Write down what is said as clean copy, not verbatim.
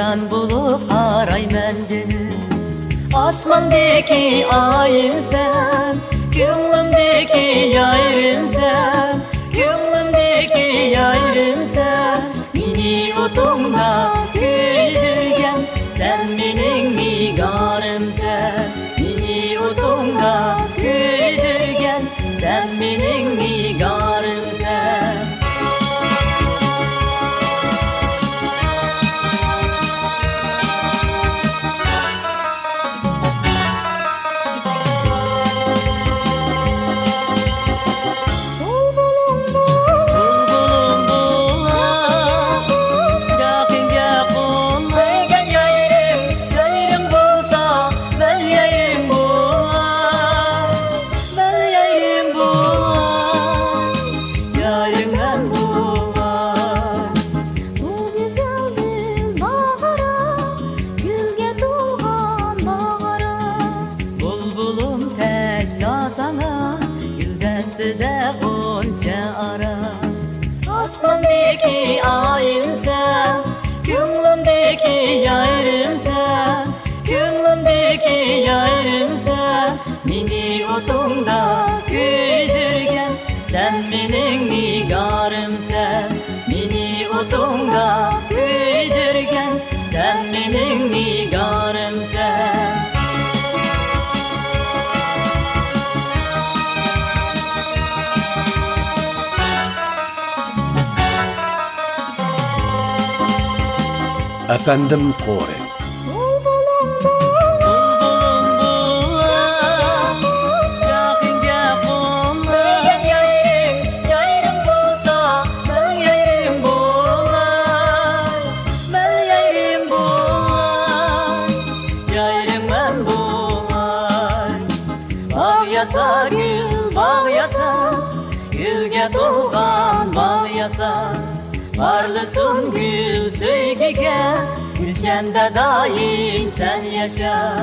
Can bulup arayman canım. Osmondaki ayım sen, ko'nglimdagi yarim sen, ko'nglimdagi yarim sen. Meni o'tingda kuydirgan, sen mening nigorimsan. Meni o'tingda kuydirgan, sen mening nigorimsan. Sana güldestide gonca ara. Osmondaki ayım sen, ko'nglimdagi yarim sen, ko'nglimdagi yarim sen. Meni o'tingda kuydirgan, sen mening nigorimsan. Meni o'tingda kuydirgan, sen mening nigorimsan. Efendim Tore. Yasa gül, bağ yasa, gülge to'lgan bağ yasa. Varlısın gül söygüge, gülşende daim sen yaşa.